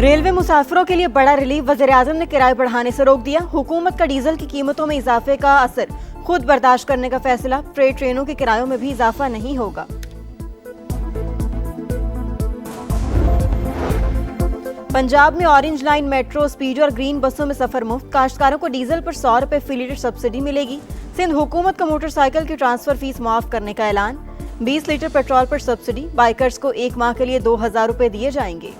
Railway मुसाफिरों के लिए बड़ा रिलीफ, वज़ीर-ए-आज़म ने किराए बढ़ाने से रोक दिया। हुकूमत का डीजल की कीमतों में इजाफे का असर खुद बर्दाश्त करने का फैसला, फ्रेट ट्रेनों के किरायों में भी इजाफा नहीं होगा। पंजाब में ऑरेंज लाइन, मेट्रो, स्पीड और ग्रीन बसों में सफर मुफ्त। काश्तकारों को डीजल पर 100 रुपए फी लीटर सब्सिडी मिलेगी। सिंध हुकूमत का मोटरसाइकिल की ट्रांसफर फीस माफ करने का ऐलान। 20 लीटर पेट्रोल पर सब्सिडी, बाइकर्स को 1 माह के लिए 2000 रुपए दिए जाएंगे।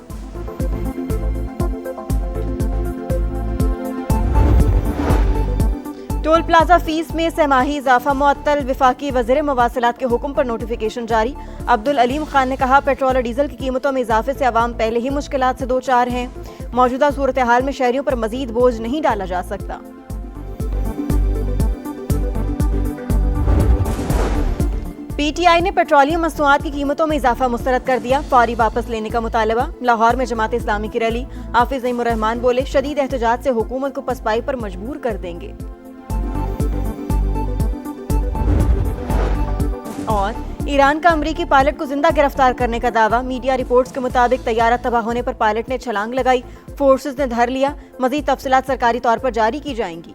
टोल प्लाजा फीस में सहमाही इजाफा मुअत्तल, विफाकी वज़ीर मवासिलात के हुक्म पर नोटिफिकेशन जारी। अब्दुल अलीम खान ने कहा, पेट्रोल और डीजल की कीमतों में इजाफे से अवाम पहले ही मुश्किलात से दो चार हैं। मौजूदा सूरत हाल में शहरियों पर मजीद बोझ नहीं डाला जा सकता। पीटीआई ने पेट्रोलियम मसनूआत की कीमतों में इजाफा मुस्तरद कर दिया। फौरी वापस लेने का मुतालबा। लाहौर में जमात इस्लामी की रैली। हाफिज नईमुर रहमान बोले, शदीद एहतजाज से हुकूमत को पसपाई पर मजबूर कर देंगे। और ईरान का अमरीकी पायलट को जिंदा गिरफ्तार करने का दावा। मीडिया रिपोर्ट्स के मुताबिक तैयारा तबाह होने पर पायलट ने छलांग लगाई, फोर्सेस ने धर लिया। मजीद तफसीलात सरकारी तौर पर जारी की जाएंगी।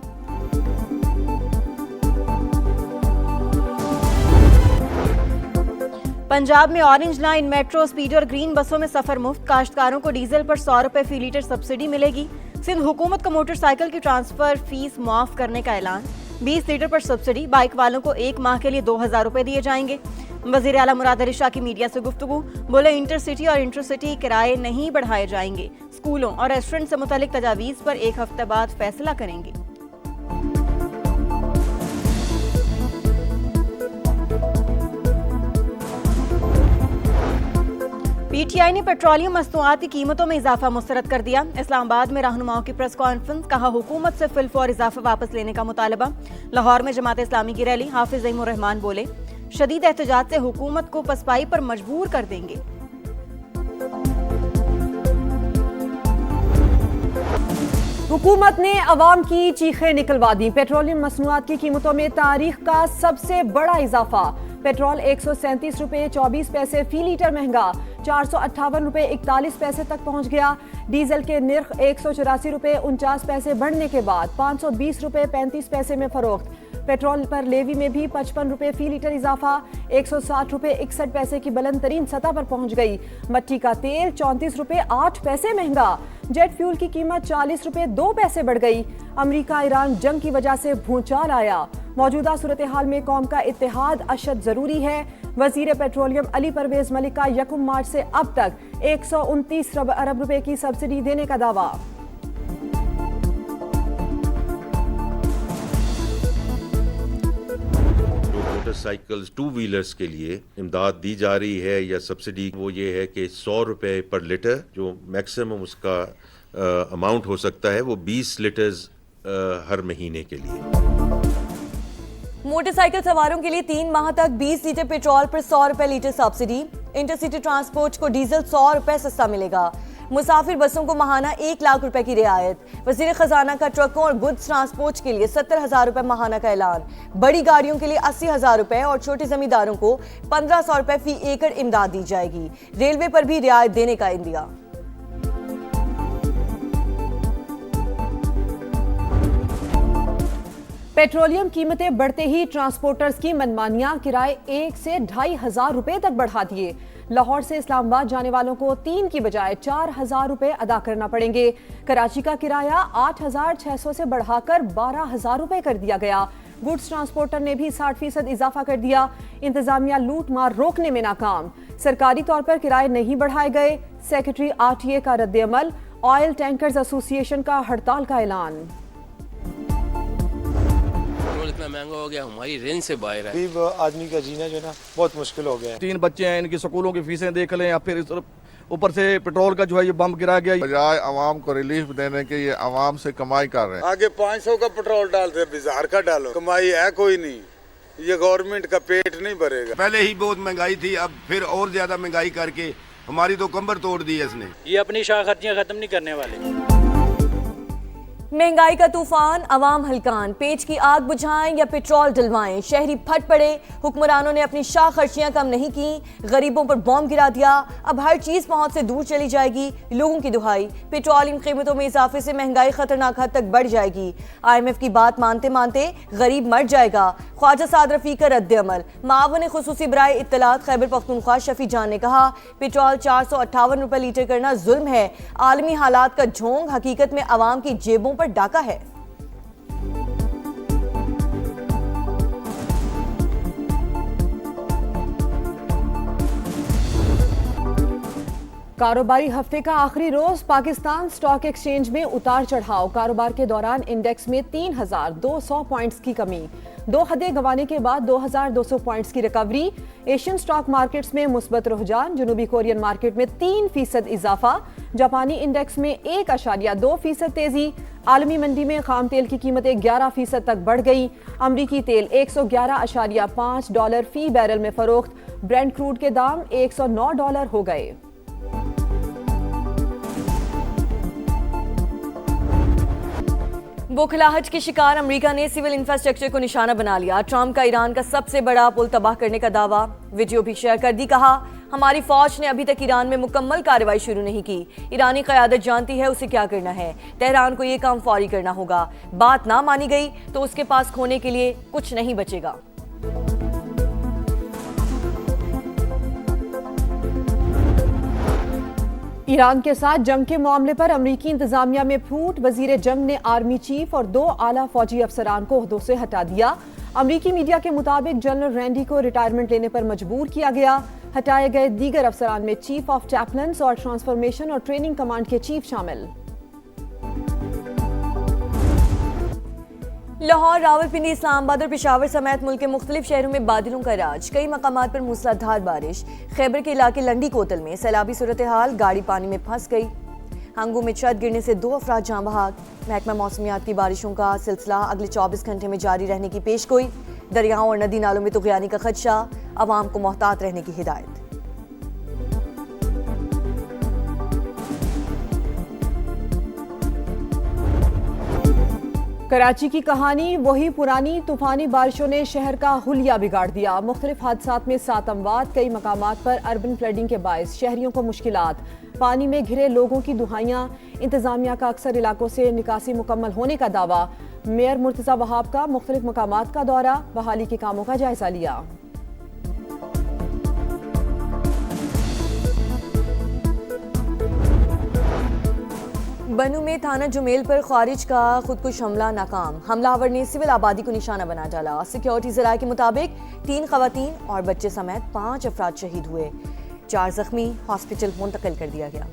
पंजाब में ऑरेंज लाइन, मेट्रो, स्पीड और ग्रीन बसों में सफर मुफ्त। काश्तकारों को डीजल पर 100 रुपए फी लीटर सब्सिडी मिलेगी। सिंध हुकूमत का मोटरसाइकिल की ट्रांसफर फीस माफ करने का ऐलान। 20 लीटर पर सब्सिडी, बाइक वालों को 1 माह के लिए 2000 रुपए दिए जाएंगे। वजीर आला मुराद अली शाह की मीडिया से गुफ्तगू, बोले इंटरसिटी और इंटरसिटी किराए नहीं बढ़ाए जाएंगे। स्कूलों और रेस्टोरेंट से मुतालिक तजावीज पर 1 हफ्ते बाद फैसला करेंगे। पीटीआई ने पेट्रोलियम मसनूआत की कीमतों में इजाफा मुस्तरद कर दिया। इस्लामाबाद में रहनुमाओं की प्रेस कॉन्फ्रेंस, कहा हुकूमत से फिलफौर इजाफा वापस लेने का मुतालबा। लाहौर में जमात इस्लामी की रैली। हाफिज नईमुर रहमान बोले, शदीद एहतजाज से हुकूमत को पसपाई पर मजबूर कर देंगे। हुकूमत ने अवाम की चीखें निकलवा दी। पेट्रोलियम मसनूआत की कीमतों में तारीख का सबसे बड़ा इजाफा। पेट्रोल 137 रुपए 24 पैसे फी लीटर महंगा, 458 रुपए 41 पैसे तक पहुंच गया। डीजल के निर्ख 184 रुपए 49 पैसे बढ़ने के बाद 520 रुपए 35 पैसे में फरोख्त। पेट्रोल पर लेवी में भी 55 रुपए फी लीटर इजाफा, 160 रुपए 61 पैसे की बुलंद तरीन सतह पर पहुंच गई। मट्टी का तेल 34 रुपए 8 पैसे महंगा। जेट फ्यूल की कीमत 40 रुपए 2 पैसे बढ़ गई। अमेरिका ईरान जंग की वजह से भूचाल आया। मौजूदा सूरत हाल में कौम का इत्तेहाद अशद जरूरी है। वजीर पेट्रोलियम अली परवेज मलिक का 1 मार्च से अब तक 129 अरब रुपए की सब्सिडी देने का दावा। मोटरसाइकिल्स, 2 व्हीलर्स के लिए इमदाद दी जा रही है या सब्सिडी, वो ये है कि 100 रुपए पर लीटर, जो मैक्सिमम उसका अमाउंट हो सकता है, वो 20 लीटर्स हर महीने के लिए। मोटरसाइकिल सवारों के लिए 3 माह तक 20 लीटर पेट्रोल पर 100 रुपए लीटर सब्सिडी। इंटरसिटी ट्रांसपोर्ट को डीजल 100 रुपए सस्ता मिलेगा। मुसाफिर बसों को माहाना 1 लाख रुपए की रियायत। वजीर खजाना का ट्रकों और गुड्स ट्रांसपोर्ट के लिए 70,000 रुपए माहाना का ऐलान। बड़ी गाड़ियों के लिए 80,000 रुपए और छोटे जमींदारों को 1500 रुपए फी एकड़ इमदाद दी जाएगी। रेलवे पर भी रियायत देने का इंदिया। पेट्रोलियम कीमतें बढ़ते ही ट्रांसपोर्टर्स की मनमानियां, किराए 1 से 2,500 रुपए तक बढ़ा दिए। लाहौर से इस्लामाबाद जाने वालों को 3 की बजाय 4,000 रुपए अदा करना पड़ेंगे। कराची का किराया 8,600 से बढ़ाकर 12,000 रुपए कर दिया गया। गुड्स ट्रांसपोर्टर ने भी 60% इजाफा कर दिया। इंतजामिया लूट मार रोकने में नाकाम। सरकारी तौर पर किराए नहीं बढ़ाए गए। सेक्रेटरी RTA का रद्द-ए-अमल। ऑयल टैंकर्स एसोसिएशन का हड़ताल का ऐलान। इतना महंगा हो गया, हमारी रेंज से बाहर है। गरीब आदमी का जीना जो ना बहुत मुश्किल हो गया है। 3 बच्चे हैं, इनकी स्कूलों की फीसें देख लें, या फिर ऊपर से पेट्रोल का जो है ये बम गिरा गया। बजाय आवाम को रिलीफ देने के ये आवाम से कमाई कर रहे हैं। आगे 500 का पेट्रोल डालते, 1000 का डालो, कमाई है कोई नहीं। ये गवर्नमेंट का पेट नहीं भरेगा। पहले ही बहुत महंगाई थी, अब फिर और ज्यादा महंगाई करके हमारी तो कंबर तोड़ दी है इसने। ये अपनी शाह खर्चियां खत्म नहीं करने वाले। महंगाई का तूफान, अवाम हलकान, पेच की आग बुझाएं या पेट्रोल डलवाएं, शहरी फट पड़े। हुक्मरानों ने अपनी शाह खर्चियां कम नहीं की, गरीबों पर बॉम्ब गिरा दिया। अब हर चीज पहुंच से दूर चली जाएगी, लोगों की दुहाई। पेट्रोलियम कीमतों में इजाफे से महंगाई खतरनाक हद तक बढ़ जाएगी। IMF की बात मानते मानते गरीब मर जाएगा। ख्वाजा साद रफी का रद्द अमल। मावन खुसूसी बराए इत्तलात खैबर पख्तूनख्वा शफी जान ने कहा, पेट्रोल 458 रुपए लीटर करना जुल्म है। आलमी हालात का झोंक हकीकत में अवाम की जेबों पर डाका है। कारोबारी हफ्ते का आखिरी रोज पाकिस्तान स्टॉक एक्सचेंज में उतार चढ़ाव। कारोबार के दौरान इंडेक्स में 3,200 पॉइंट्स की कमी। 2 हदें गंवाने के बाद 2,200 पॉइंट्स की रिकवरी। एशियन स्टॉक मार्केट्स में मुस्बत रुझान। जनूबी कोरियन मार्केट में 3% इजाफा। जापानी इंडेक्स में 1.2% तेजी। आलमी मंडी में खाम तेल की कीमतें 11% तक बढ़ गई। अमरीकी तेल $111.5 फी बैरल में फरोख्त। ब्रेंट क्रूड के दाम $109 हो गए। बौखलाहट के शिकार अमेरिका ने सिविल इंफ्रास्ट्रक्चर को निशाना बना लिया। ट्रंप का ईरान का सबसे बड़ा पुल तबाह करने का दावा। वीडियो भी शेयर कर दी। कहा, हमारी फौज ने अभी तक ईरान में मुकम्मल कार्रवाई शुरू नहीं की। ईरानी क़यादत जानती है उसे क्या करना है। तेहरान को ये काम फौरी करना होगा। बात ना मानी गई तो उसके पास खोने के लिए कुछ नहीं बचेगा। ईरान के साथ जंग के मामले पर अमरीकी इंतजामिया में फूट। वजीर जंग ने आर्मी चीफ और 2 आला फौजी अफसरान को ओहदों से हटा दिया। अमरीकी मीडिया के मुताबिक जनरल रैंडी को रिटायरमेंट लेने पर मजबूर किया गया। हटाए गए दीगर अफसरान में चीफ ऑफ चैपलन्स और ट्रांसफॉर्मेशन और ट्रेनिंग कमांड के चीफ शामिल। लाहौर, रावलपिंडी, इस्लामाबाद और पेशावर समेत मुल्क के मुख्तलिफ शहरों में बादलों का राज। कई मकामात पर मूसलाधार बारिश। खैबर के इलाके लंडी कोतल में सैलाबी सूरत हाल, गाड़ी पानी में फंस गई। हंगू में छत गिरने से 2 अफराद जाँ बहक। महकमा मौसमियात की बारिशों का सिलसिला अगले 24 घंटे में जारी रहने की पेशगोई। दरियाओं और नदी नालों में तुग़यानी का खदशा, अवाम को मोहतात रहने की हिदायत। कराची की कहानी वही पुरानी। तूफानी बारिशों ने शहर का हुलिया बिगाड़ दिया। मुख्तलिफ हादसात में 7 अमवात। कई मकामात पर अर्बन फ्लडिंग के बायस शहरियों को मुश्किलात। पानी में घिरे लोगों की दुहाइयां। इंतजामिया का अक्सर इलाकों से निकासी मुकम्मल होने का दावा। मेयर मुर्तज़ा वहाब का मुख्तलिफ मकामात का दौरा। बहाली के कामों का जायजा लिया। बनू में थाना जुमेल पर खारिज का खुदकुश हमला नाकाम। हमलावर ने सिविल आबादी को निशाना बना डाला। सिक्योरिटी ज़राए के मुताबिक 3 खवातीन और बच्चे समेत 5 अफराद शहीद हुए। 4 जख्मी हॉस्पिटल मुंतकिल कर दिया गया।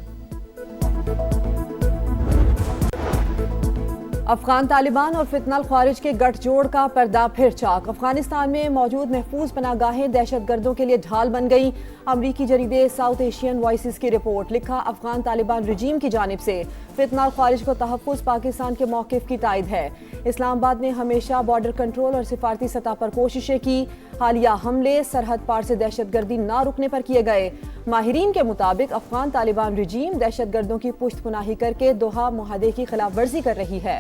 अफगान तालिबान और फितनल ख्वारिज के गठजोड़ का पर्दा फिर चाक। अफगानिस्तान में मौजूद महफूज पनागाहें दहशतगर्दों के लिए ढाल बन गई। अमरीकी जरीदे साउथ एशियन वॉइसेस की रिपोर्ट। लिखा, अफगान तालिबान रजीम की जानिब से फितनल ख्वारिज को तहफ़्फ़ुज़ पाकिस्तान के मौक़िफ़ की तायद है। इस्लामाबाद ने हमेशा बॉर्डर कंट्रोल और सिफारती सतह पर कोशिशें की। हालिया हमले सरहद पार से दहशतगर्दी ना रुकने पर किए गए। माहिरीन के मुताबिक अफगान तालिबान रजीम दहशतगर्दों की पुश्तपनाही करके दोहा मुआहदे की खिलाफ वर्जी कर रही है।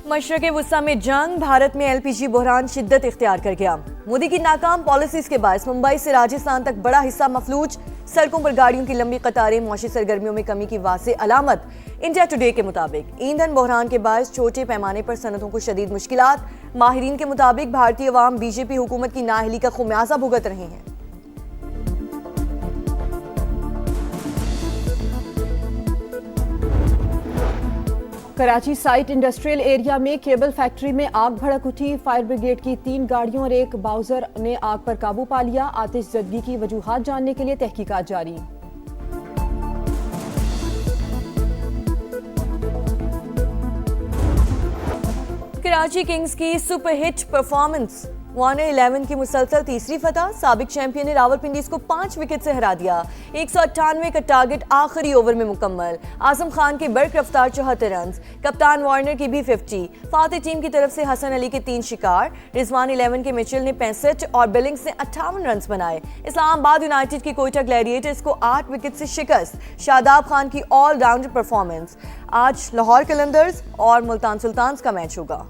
मशरक़े वुस्ता में जंग। भारत में LPG बहरान शिद्दत इख्तियार कर गया। मोदी की नाकाम पॉलिसीज के बायस मुंबई से राजस्थान तक बड़ा हिस्सा मफलूज। सड़कों पर गाड़ियों की लंबी कतारें मौशी सरगर्मियों में कमी की वाज़ेह अलामत। इंडिया टुडे के मुताबिक ईंधन बहरान के बायस छोटे पैमाने पर सनतों को शदीद मुश्किलात। माहिरीन के मुताबिक भारतीय अवाम बीजेपी हुकूमत की नाअहली का खुमियाजा भुगत रहे हैं। कराची साइट इंडस्ट्रियल एरिया में केबल फैक्ट्री में आग भड़क उठी। फायर ब्रिगेड की 3 गाड़ियों और एक बाउजर ने आग पर काबू पा लिया। आतिशज़दगी की वजूहात जानने के लिए तहकीकात जारी। कराची किंग्स की सुपरहिट परफॉर्मेंस। वार्नर 11 की मुसलसल तीसरी फतह, साबिक चैंपियन ने रावलपिंडी को 5 विकेट से हरा दिया। 198 का टारगेट आखिरी ओवर में मुकम्मल। आजम खान के बर्क रफ्तार 74 रन, कप्तान वार्नर की भी 50। फातेह टीम की तरफ से हसन अली के 3 शिकार, रिजवान 11 के मिचेल ने 65 और बिलिंग्स ने 58 रन बनाए। इस्लामाबाद यूनाइटेड की कोयटा ग्लैडिएटर्स को 8 विकेट से शिकस्त, शादाब खान की ऑलराउंडर परफॉर्मेंस। आज लाहौर कलंदर्स और मुल्तान सुल्तान्स का मैच होगा।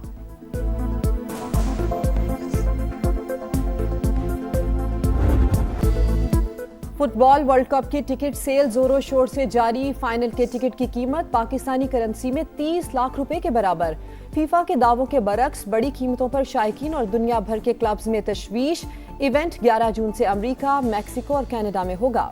फुटबॉल वर्ल्ड कप की टिकट सेल जोरों शोर से जारी। फाइनल के टिकट की कीमत पाकिस्तानी करेंसी में 30 लाख रुपए के बराबर। फीफा के दावों के बरक्स बड़ी कीमतों पर शायकीन और दुनिया भर के क्लब्स में तशवीश। इवेंट 11 जून से अमेरिका, मैक्सिको और कनाडा में होगा।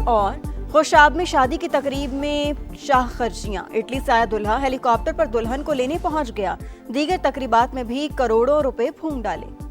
और खुशाब में शादी की तकरीब में शाह खर्चियां। इटली से आया दुल्हा हेलीकॉप्टर पर दुल्हन को लेने पहुंच गया। दीगर तकरीबात में भी करोड़ों रुपए फूंक डाले।